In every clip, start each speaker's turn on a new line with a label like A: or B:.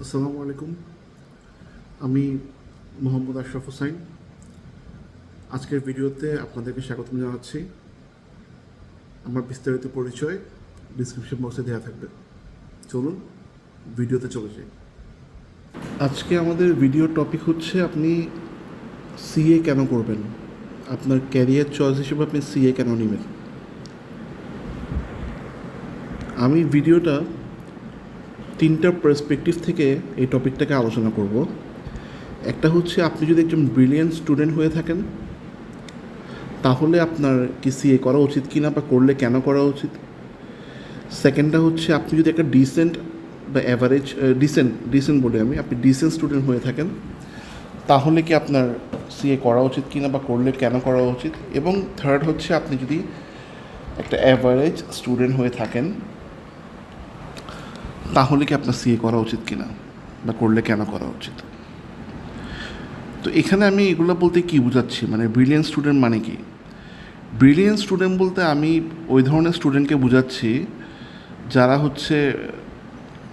A: আসসালামু আলাইকুম। আমি মোহাম্মদ আশরাফ হোসাইন। আজকের ভিডিওতে আপনাদেরকে স্বাগতম জানাচ্ছি। আমার বিস্তারিত পরিচয় ডিসক্রিপশন বক্সে দেওয়া থাকবে। চলুন ভিডিওতে চলে যাই। আজকে আমাদের ভিডিও টপিক হচ্ছে আপনি সিএ কেন করবেন, আপনার ক্যারিয়ার চয়েস হিসেবে আপনি সিএ কেন নেবেন। আমি ভিডিওটা তিনটা পার্সপেক্টিভ থেকে এই টপিকটাকে আলোচনা করব। একটা হচ্ছে আপনি যদি একজন ব্রিলিয়েন্ট স্টুডেন্ট হয়ে থাকেন তাহলে আপনার কি সিএ করা উচিত কি না, বা করলে কেন করা উচিত। সেকেন্ডটা হচ্ছে আপনি যদি একটা ডিসেন্ট বা অ্যাভারেজ ডিসেন্ট বলি আপনি ডিসেন্ট স্টুডেন্ট হয়ে থাকেন তাহলে কি আপনার সিএ করা উচিত কি না, বা করলে কেন করা উচিত। এবং থার্ড হচ্ছে আপনি যদি একটা অ্যাভারেজ স্টুডেন্ট হয়ে থাকেন তাহলে কি আপনার সিএ করা উচিত কি না, বা করলে কেন করা উচিত। তো এখানে আমি এগুলো বলতে কী বোঝাচ্ছি, মানে ব্রিলিয়েন্ট স্টুডেন্ট মানে কি। ব্রিলিয়েন্ট স্টুডেন্ট বলতে আমি ওই ধরনের স্টুডেন্টকে বোঝাচ্ছি যারা হচ্ছে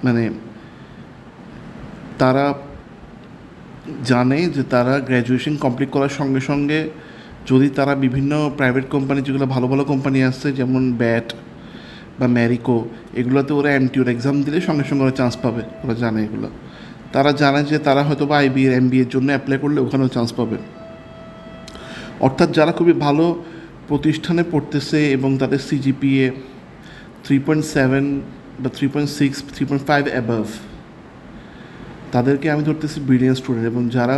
A: মানে তারা জানে যে তারা গ্র্যাজুয়েশন কমপ্লিট করার সঙ্গে সঙ্গে যদি তারা বিভিন্ন প্রাইভেট কোম্পানি, যেগুলো ভালো ভালো কোম্পানি আসছে যেমন ব্যাট বা ম্যারিকো, এগুলোতে ওরা এমটিওর এক্সাম দিলে সঙ্গে সঙ্গে ওরা চান্স পাবে। ওরা জানে এগুলো, তারা জানে যে তারা হয়তো বা আইবিএর এমবিএর জন্য অ্যাপ্লাই করলে ওখানেও চান্স পাবে। অর্থাৎ যারা খুবই ভালো প্রতিষ্ঠানে পড়তেছে এবং তাদের সিজিপিএ 3.7 বা 3.6, 3.5 অ্যাবাভ, তাদেরকে আমি ধরতেছি ব্রিলিয়েন্ট স্টুডেন্ট। এবং যারা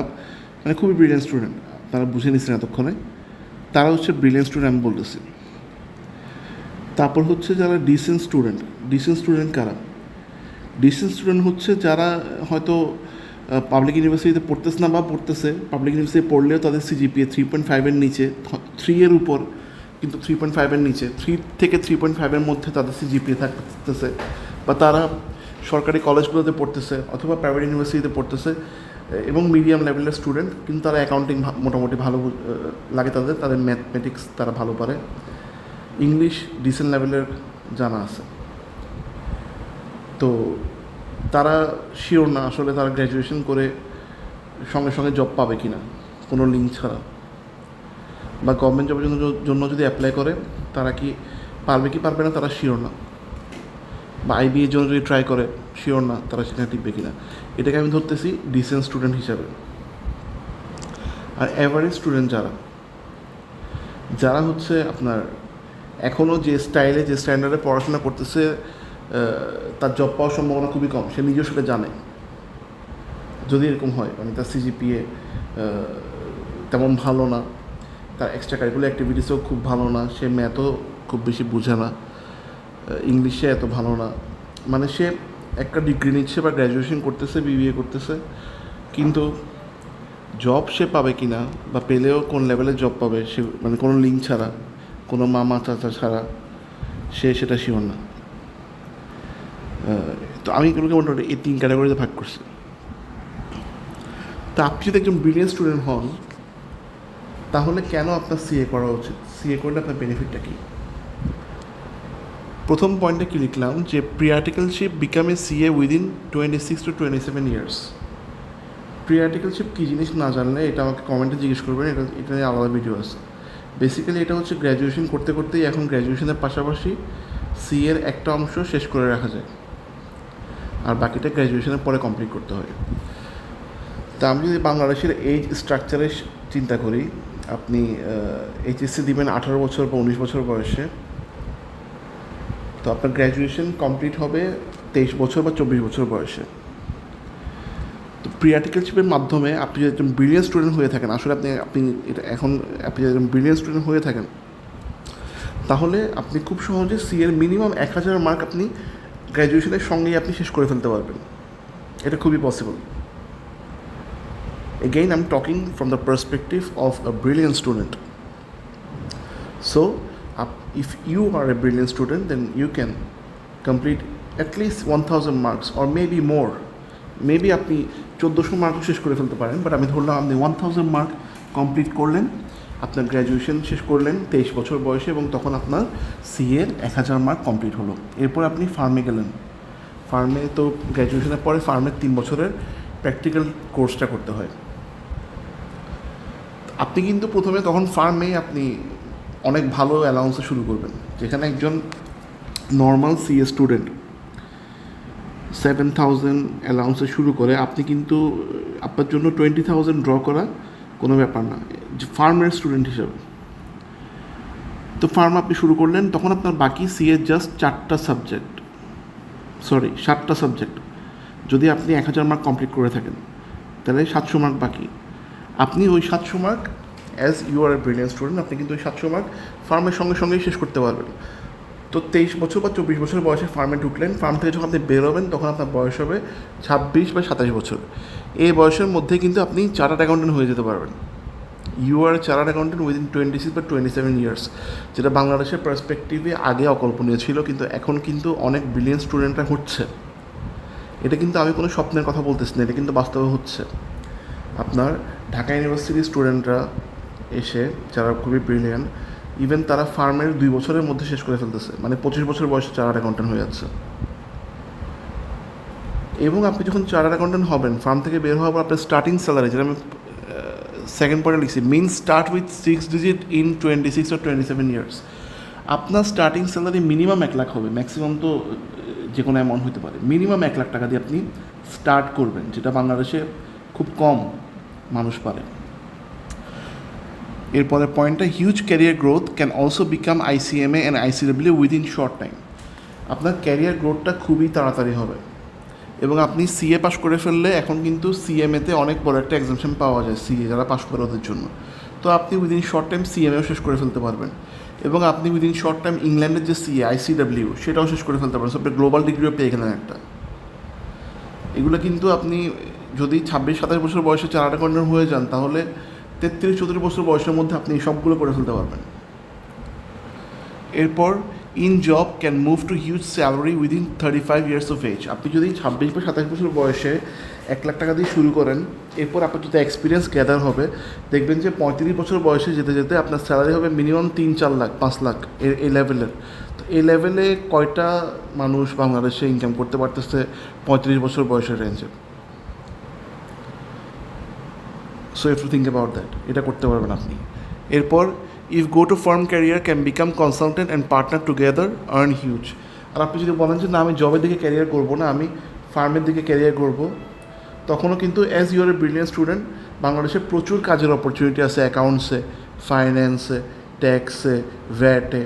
A: মানে খুবই ব্রিলিয়েন্ট স্টুডেন্ট, তারা বুঝে নিচ্ছেন এতক্ষণে, তারা হচ্ছে ব্রিলিয়েন্ট স্টুডেন্ট আমি বলতেছি। তারপর হচ্ছে যারা ডিসেন্ট স্টুডেন্ট কারা। ডিসেন্ট স্টুডেন্ট হচ্ছে যারা হয়তো পাবলিক ইউনিভার্সিটিতে পড়তেছে না, বা পড়তেছে পাবলিক ইউনিভার্সিটি পড়লেও তাদের সিজিপিএ 3.5-এর নিচে, 3-এর উপর কিন্তু 3.5-এর নিচে, 3 থেকে 3.5-এর মধ্যে তাদের সিজিপিএ থাকতেছে, বা তারা সরকারি কলেজগুলোতে পড়তেছে অথবা প্রাইভেট ইউনিভার্সিটিতে পড়তেছে এবং মিডিয়াম লেভেলের স্টুডেন্ট, কিন্তু তারা অ্যাকাউন্টিং মোটামুটি ভালো লাগে, তাদের ম্যাথমেটিক্স তারা ভালো পারে, ইংলিশ ডিসেন্ট লেভেলের জানা আছে। তো তারা শিওর না আসলে তারা গ্র্যাজুয়েশন করে সঙ্গে সঙ্গে জব পাবে কি না কোনো লিঙ্ক ছাড়া, বা গভর্নমেন্ট জবের জন্য যদি অ্যাপ্লাই করে তারা কি পারবে কি পারবে না তারা শিওর না, বা আইবিএর জন্য যদি ট্রাই করে শিওর না তারা সেখানে টিকবে কি না। এটাকে আমি ধরতেছি ডিসেন্ট স্টুডেন্ট হিসাবে। আর অ্যাভারেজ স্টুডেন্ট যারা হচ্ছে আপনার এখনও যে স্ট্যান্ডার্ডে পড়াশোনা করতেছে, তার জব পাওয়ার সম্ভাবনা খুবই কম, সে নিজেও সেটা জানে। যদি এরকম হয় মানে তার সিজিপিএ তেমন ভালো না, তার এক্সট্রা কারিকুলার অ্যাক্টিভিটিসও খুব ভালো না, সে ম্যাথও খুব বেশি বুঝে না, ইংলিশে এত ভালো না, মানে সে একটা ডিগ্রি নিচ্ছে বা গ্র্যাজুয়েশন করতেছে, বিবিএ করতেছে, কিন্তু জব সে পাবে কি না, বা পেলেও কোন লেভেলের জব পাবে সে মানে কোনো লিঙ্ক ছাড়া, কোনো মামা চাচা ছাড়া সে সেটা শিওর না। তো আমি এগুলোকে মোটামুটি এই 3 ক্যাটাগরিতে ভাগ করছি। তা আপনি যদি একজন ব্রিলিয়েন্ট স্টুডেন্ট হন তাহলে কেন আপনার সিএ করা উচিত, সিএ করলে আপনার বেনিফিটটা কী। প্রথম পয়েন্টে কী লিখলাম যে pre articleship become a CA within 26 to 27 years. Pre articleship কী জিনিস না জানলে এটা আমাকে কমেন্টে জিজ্ঞেস করবেন, এটা নিয়ে আলাদা ভিডিও আছে। বেসিক্যালি এটা হচ্ছে গ্র্যাজুয়েশন করতে করতেই এখন গ্র্যাজুয়েশনের পাশাপাশি সিএর একটা অংশ শেষ করে রাখা যায়, আর বাকিটা গ্র্যাজুয়েশনের পরে কমপ্লিট করতে হয়। তা আমি যদি বাংলাদেশের এজ স্ট্রাকচারে চিন্তা করি, আপনি এইচএসসি দিবেন 18 বছর বা 19 বছর বয়সে, তো আপনার গ্র্যাজুয়েশন কমপ্লিট হবে 23 বছর বা 24 বছর বয়সে। তো প্রি আর্টিকেলশিপের মাধ্যমে আপনি যদি একজন ব্রিলিয়েন্ট স্টুডেন্ট হয়ে থাকেন, আসলে আপনি এটা এখন আপনি যদি একজন ব্রিলিয়েন্ট স্টুডেন্ট হয়ে থাকেন তাহলে আপনি খুব সহজে সিএর মিনিমাম 1000 মার্ক আপনি গ্র্যাজুয়েশনের সঙ্গেই আপনি শেষ করে ফেলতে পারবেন। এটা খুবই possible. Again, I'm talking from the perspective of a brilliant student. So, if you are a brilliant student, then you can complete at least 1000 marks or maybe more. Maybe আপনি 1400 মার্কও শেষ করে ফেলতে পারেন, বাট আমি ধরলাম আপনি 1000 মার্ক কমপ্লিট করলেন, আপনার গ্র্যাজুয়েশন শেষ করলেন 23 বছর বয়সে, এবং তখন আপনার সিএর 1000 মার্ক কমপ্লিট হলো। এরপর আপনি ফার্মে গেলেন, ফার্মে তো গ্র্যাজুয়েশনের পরে ফার্মের 3 বছরের প্র্যাকটিক্যাল কোর্সটা করতে হয়। আপনি কিন্তু প্রথমে তখন ফার্মে আপনি অনেক ভালো অ্যালাউন্সে শুরু করবেন, যেখানে একজন নর্মাল সিএ স্টুডেন্ট 7,000 অ্যালাউন্সে শুরু করে আপনি কিন্তু আপনার জন্য 20,000 ড্র করা কোনো ব্যাপার না ফার্মের স্টুডেন্ট হিসেবে। তো ফার্ম আপনি শুরু করলেন, তখন আপনার বাকি সিএ জাস্ট 7টা সাবজেক্ট। যদি আপনি 1000 মার্ক কমপ্লিট করে থাকেন তাহলে 700 মার্ক বাকি। আপনি ওই 700 mark as you are a brilliant student আপনি কিন্তু ওই 700 মার্ক ফার্মের সঙ্গে সঙ্গেই শেষ করতে পারবেন। তো 23 বছর বা 24 বছর বয়সে ফার্মে ঢুকলেন, ফার্ম থেকে যখন আপনি বেরোবেন তখন আপনার বয়স হবে 26 বা 27 বছর। এই বয়সের মধ্যে কিন্তু আপনি চার্টার্ড অ্যাকাউন্টেন্ট হয়ে যেতে পারবেন। You are chartered accountant within 26 বা 27 ইয়ার্স, যেটা বাংলাদেশের পার্সপেক্টিভে আগে অকল্পনীয় ছিল, কিন্তু এখন কিন্তু অনেক ব্রিলিয়েন্ট স্টুডেন্টরা হচ্ছে। এটা কিন্তু আমি কোনো স্বপ্নের কথা বলতেছি না, এটা কিন্তু বাস্তবে হচ্ছে। আপনার ঢাকা ইউনিভার্সিটির স্টুডেন্টরা এসে যারা খুবই ব্রিলিয়েন্ট, ইভেন তারা ফার্মের 2 বছরের মধ্যে শেষ করে ফেলতেছে, মানে 25 বছর বয়সে চার্টার্ড অ্যাকাউন্টেন্ট হয়ে যাচ্ছে। এবং আপনি যখন চার্টার্ড অ্যাকাউন্টেন্ট হবেন, ফার্ম থেকে বের হওয়ার পর আপনার স্টার্টিং স্যালারি, যেটা আমি সেকেন্ড পয়েন্টে লিখছি, start with 6 digit in 26 or 27 years. আপনার স্টার্টিং স্যালারি মিনিমাম 1 লাখ হবে, ম্যাক্সিমাম তো যে কোনো অ্যামাউন্ট হতে পারে। মিনিমাম 1 লাখ টাকা দিয়ে আপনি স্টার্ট করবেন, যেটা বাংলাদেশে খুব কম মানুষ পারে। এরপরের পয়েন্টটা, huge career growth can also become ICMA and ICAA within short time. আপনার ক্যারিয়ার গ্রোথটা খুবই তাড়াতাড়ি হবে, এবং আপনি সিএ পাস করে ফেললে এখন কিন্তু CMA-তে অনেক বড় একটা এক্সামশন পাওয়া যায় সিএ যারা পাস করে ওদের জন্য। তো আপনি উইদিন শর্ট টাইম CMAও শেষ করে ফেলতে পারবেন, এবং আপনি উইদিন শর্ট টাইম ইংল্যান্ডের যে সিএ ICAA সেটাও শেষ করে ফেলতে পারবেন। আপনি গ্লোবাল ডিগ্রিও পেয়ে গেলেন একটা। এগুলো কিন্তু আপনি যদি 26-27 বছর বয়সে চার্টার্ড অ্যাকাউন্টেন্ট হয়ে যান, তাহলে 33-34 বছর বয়সের মধ্যে আপনি সবগুলো করে ফেলতে পারবেন। এরপর, in job can move to huge salary within 35 years of age. আপনি যদি 26 বা 27 বছর বয়সে 1 লাখ টাকা দিয়ে শুরু করেন, এরপর আপনার যদি এক্সপিরিয়েন্স গ্যাদার হবে, দেখবেন যে 35 বছর বয়সে যেতে যেতে আপনার স্যালারি হবে মিনিমাম 3-4 লাখ 5 লাখ এই লেভেলের। তো এই লেভেলে কয়টা মানুষ বাংলাদেশে ইনকাম করতে পারতেছে 35 বছর বয়সের রেঞ্জে? So you have to think about that. এটা করতে পারবেন আপনি। এরপর, if go to firm career can become consultant and partner together earn huge. আর আপনি যদি বলেন যে না, আমি জবের দিকে ক্যারিয়ার করবো না, আমি ফার্মের দিকে ক্যারিয়ার করব, তখনও কিন্তু as your A brilliant student বাংলাদেশে প্রচুর কাজের অপরচুনিটি আছে, অ্যাকাউন্টসে, ফাইন্যান্সে, ট্যাক্সে, ভ্যাটে।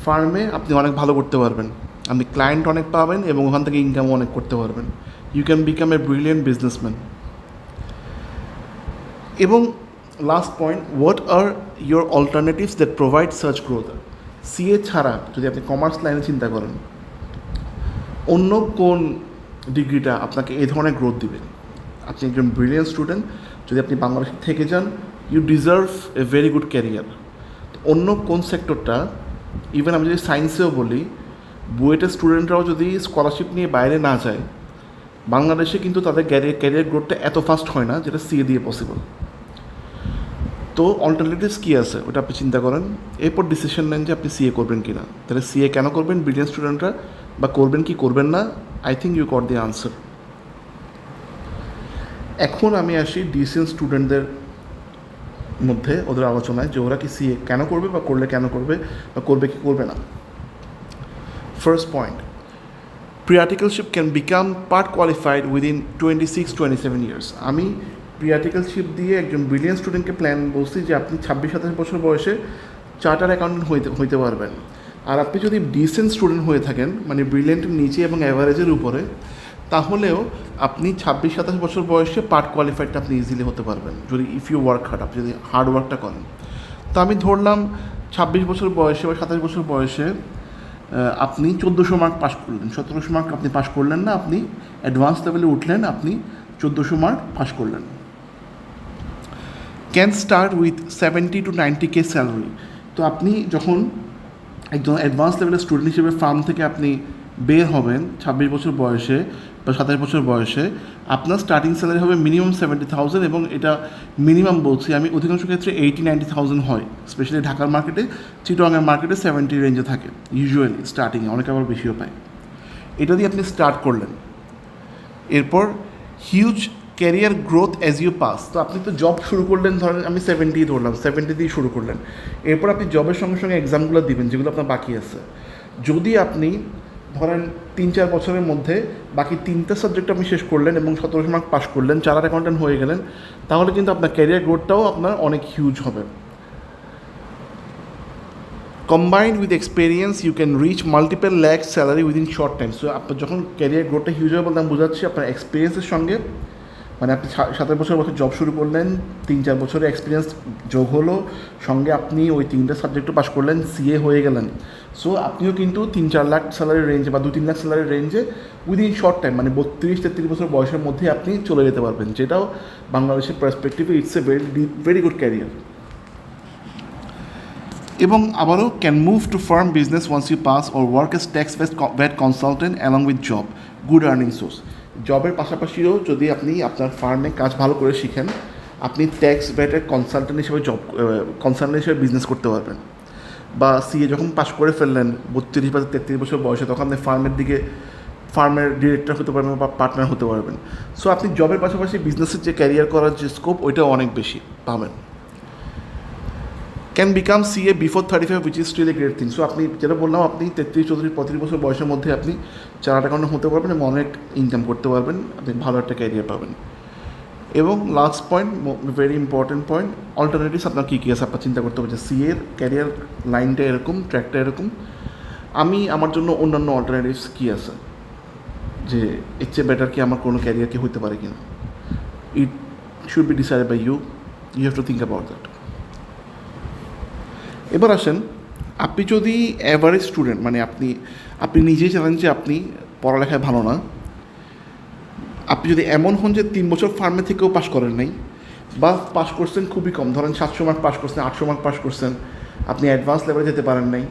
A: ফার্মে আপনি অনেক ভালো করতে পারবেন, আপনি ক্লায়েন্ট অনেক পাবেন এবং ওখান থেকে ইনকামও অনেক করতে পারবেন। You can become a brilliant businessman. এবং last point, what are your alternatives that provide such growth. CA ছাড়া যদি আপনি কমার্স লাইনে চিন্তা করেন, অন্য কোন ডিগ্রিটা আপনাকে এই ধরনের গ্রোথ দিবে? আপনি একজন ব্রিলিয়েন্ট স্টুডেন্ট, যদি আপনি বাংলাদেশে থেকে যান, you deserve a very good career. অন্য কোন সেক্টরটা, ইভেন আমি যদি সায়েন্সেও বলি, বুয়েটের স্টুডেন্টরাও যদি স্কলারশিপ নিয়ে বাইরে না যায়, বাংলাদেশে কিন্তু তাদের ক্যারিয়ার গ্রোথটা এত ফাস্ট হয় না যেটা সিএ দিয়ে পসিবল। তো অল্টারনেটিভস কী আছে ওটা আপনি চিন্তা করেন, এরপর ডিসিশন নেন যে আপনি সিএ করবেন কি না। তাহলে সিএ কেন করবেন ব্রিলিয়েন্ট স্টুডেন্টরা, বা করবেন কি করবেন না? I think you got the answer. এখন আমি আসি ডিসিএন স্টুডেন্টদের মধ্যে ওদের আলোচনায়, যে ওরা কি সিএ কেন করবে, বা করলে কেন করবে, বা করবে কি করবে না। First point, pre-articleship can become part qualified within 26-27 years. আমি প্রি-আর্টিকেলশিপ দিয়ে একজন ব্রিলিয়েন্ট স্টুডেন্টকে প্ল্যান বলছি যে আপনি 26-27 বছর বয়সে চার্টার্ড অ্যাকাউন্টেন্ট হইতে পারবেন। আর আপনি যদি ডিসেন্ট স্টুডেন্ট হয়ে থাকেন, মানে ব্রিলিয়েন্টের নিচে এবং অ্যাভারেজের উপরে, তাহলেও আপনি 26-27 বছর বয়সে পার্ট কোয়ালিফাইডটা আপনি ইজিলি হতে পারবেন, যদি ইফ ইউ ওয়ার্ক হার্ড, আপনি যদি হার্ড ওয়ার্কটা করেন। তো আমি ধরলাম 26 বছর বয়সে বা 27 বছর বয়সে আপনি 1400 মার্ক পাস করলেন, 1700 মার্ক আপনি পাস করলেন না, আপনি অ্যাডভান্স লেভেলে উঠলেন, আপনি 1400 মার্ক পাস করলেন। Can start with 70 to 90K salary. তো আপনি যখন একজন অ্যাডভান্স লেভেলের স্টুডেন্ট হিসেবে ফার্ম থেকে আপনি বের হবেন 26 বছর বয়সে বা 27 বছর বয়সে, আপনার স্টার্টিং স্যালারি হবে মিনিমাম 70,000, এবং এটা মিনিমাম বলছি আমি, অধিকাংশ ক্ষেত্রে 80-90,000 হয়, স্পেশালি ঢাকার মার্কেটে, চিটগাংয়ের মার্কেটে 70 রেঞ্জে থাকে ইউজুয়ালি স্টার্টিংয়ে, অনেকে আবার বেশিও পায়। এটা দিয়ে আপনি স্টার্ট করলেন, এরপর huge career growth as you pass. তো আপনি তো জব শুরু করলেন, ধরেন আমি 70 ধরলাম, 70 দিয়ে শুরু করলেন। এরপর আপনি জবের সঙ্গে সঙ্গে এক্সামগুলো দিবেন যেগুলো আপনার বাকি আছে। যদি আপনি ধরেন 3-4 বছরের মধ্যে বাকি 3টা সাবজেক্ট আপনি শেষ করলেন এবং 1700 মার্ক পাস করলেন, চার্টার্ড অ্যাকাউন্ট্যান্ট হয়ে গেলেন, তাহলে কিন্তু আপনার ক্যারিয়ার গ্রোথটাও আপনার অনেক হিউজ হবে। Combined with experience you can reach multiple lakh salary within short time. So আপনার যখন ক্যারিয়ার গ্রোথটা হিউজ হবে বলতে আমি বোঝাচ্ছি আপনার এক্সপিরিয়েন্সের সঙ্গে, মানে আপনি 7 বছর জব শুরু করলেন, 3-4 বছরের এক্সপিরিয়েন্স যোগ হলো, সঙ্গে আপনি ওই 3টা সাবজেক্টও পাস করলেন, সিএ হয়ে গেলেন। সো আপনিও কিন্তু 3-4 লাখ স্যালারির রেঞ্জে বা 2-3 লাখ স্যালারির রেঞ্জে উইদিন শর্ট টাইম, মানে 32-33 বছর বয়সের মধ্যে আপনি চলে যেতে পারবেন, যেটাও বাংলাদেশের পার্সপেক্টিভে it's a very good career. এবং আবারও can move to firm business once you pass or work as tax VAT consultant along with job, good earning source. জবের পাশাপাশিও যদি আপনি আপনার ফার্মে কাজ ভালো করে শিখেন, আপনি ট্যাক্স ভ্যাটের কনসালটেন্ট হিসেবে কনসালটেন্ট হিসেবে বিজনেস করতে পারবেন। বা সিএ যখন পাস করে ফেললেন 32 বা 33 বছর বয়সে, তখন আপনি ফার্মের ডিরেক্টর হতে পারবেন বা পার্টনার হতে পারবেন। সো আপনি জবের পাশাপাশি বিজনেসের যে ক্যারিয়ার করার যে স্কোপ, ওইটাও অনেক বেশি পাবেন। Can become CA before 35 which is still a great thing. So আপনি যেটা বললাম, আপনি 33, 34, 35 বছর বয়সের মধ্যে আপনি চার্টার্ড অ্যাকাউন্ট্যান্ট হতে পারবেন এবং অনেক ইনকাম করতে পারবেন, আপনি ভালো একটা ক্যারিয়ার পাবেন। এবং last point, very important point, alternatives আপনার কী কী আছে আপনার চিন্তা করতে হবে যে সিএর ক্যারিয়ার লাইনটা এরকম, ট্র্যাকটা এরকম, আমার জন্য অন্যান্য অল্টারনেটিভস কী আছে, যে এর চেয়ে বেটার কি আমার কোনো ক্যারিয়ার কি হতে পারে কিনা। It should be decided by you have to think about that. এবার আসেন, আপনি যদি অ্যাভারেজ স্টুডেন্ট, মানে আপনি নিজেই জানেন যে আপনি পড়ালেখায় ভালো না, আপনি যদি এমন হন যে 3 বছর ফার্মে থেকেও পাস করেন নাই, বা পাস করছেন খুবই কম, ধরেন 700 মার্ক পাস করছেন, 800 মার্ক পাস করছেন, আপনি অ্যাডভান্স লেভেলে যেতে পারেন নাই,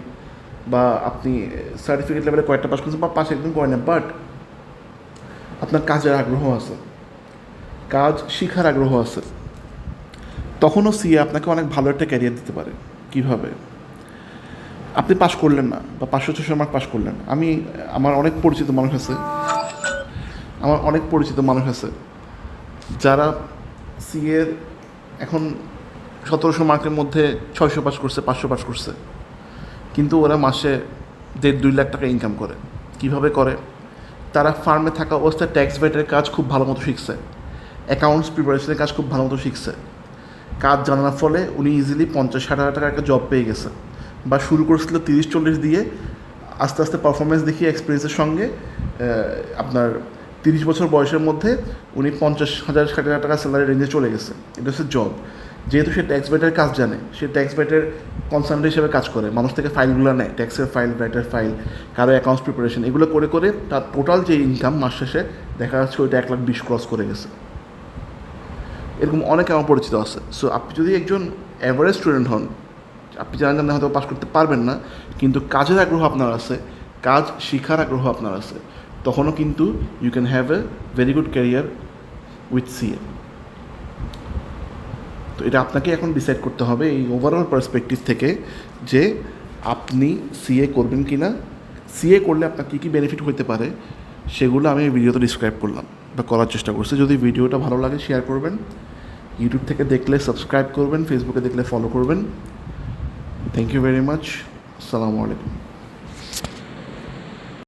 A: বা আপনি সার্টিফিকেট লেভেলে কয়েকটা পাস করছেন বা পাস একদম করেন না, বাট আপনার কাজের আগ্রহ আছে, কাজ শিখার আগ্রহ আছে, তখনও সিএ আপনাকে অনেক ভালো একটা ক্যারিয়ার দিতে পারে। কীভাবে? আপনি পাস করলেন না বা 500-600 মার্ক পাস করলেন, আমার অনেক পরিচিত মানুষ আছে যারা সিএর এখন 1700 মার্কের মধ্যে 600 পাস করছে, 500 পাস করছে, কিন্তু ওরা মাসে 1.5-2 লাখ টাকা ইনকাম করে। কিভাবে করে? তারা ফার্মে থাকা অবস্থায় ট্যাক্স ভ্যাটের কাজ খুব ভালো মতো শিখছে, অ্যাকাউন্টস প্রিপারেশনের কাজ খুব ভালো মতো শিখছে, কাজ জানার ফলে উনি ইজিলি 50-60 হাজার টাকার একটা জব পেয়ে গেছে, বা শুরু করেছিল 30-40 দিয়ে, আস্তে আস্তে পারফরমেন্স দেখিয়ে এক্সপিরিয়েন্সের সঙ্গে আপনার 30 বছর বয়সের মধ্যে উনি 50,000-60,000 টাকা স্যালারি রেঞ্জে চলে গেছে। এটা হচ্ছে জব। যেহেতু সে ট্যাক্স ভ্যাটের কাজ জানে, সে ট্যাক্স ভ্যাটের কনসালটেন্ট হিসেবে কাজ করে, মানুষ থেকে ফাইলগুলো নেয়, ট্যাক্সের ফাইল, ভ্যাটের ফাইল, কারো অ্যাকাউন্টস প্রিপারেশন, এগুলো করে করে তার টোটাল যে ইনকাম মাস শেষে দেখা যাচ্ছে ওইটা 1,20,000 ক্রস করে গেছে। এরকম অনেক আমার পরিচিত আছে। সো আপনি যদি একজন অ্যাভারেজ স্টুডেন্ট হন, আপনি জানেন হয়তো পাস করতে পারবেন না, কিন্তু কাজের আগ্রহ আপনার আছে, কাজ শিখার আগ্রহ আপনার আছে, তখনও কিন্তু you can have a very good career with CA. তো এটা আপনাকে এখন ডিসাইড করতে হবে এই ওভারঅল পার্সপেক্টিভ থেকে যে আপনি সিএ করবেন কি না, সিএ করলে আপনার কী কী বেনিফিট হতে পারে, সেগুলো আমি এই ভিডিওতে ডিসক্রাইব করলাম বা করার চেষ্টা করছি। যদি ভিডিওটা ভালো লাগে শেয়ার করবেন, ইউটিউব থেকে দেখলে সাবস্ক্রাইব করবেন, ফেসবুকে দেখলে ফলো করবেন। Thank you very much. আসসালামু আলাইকুম।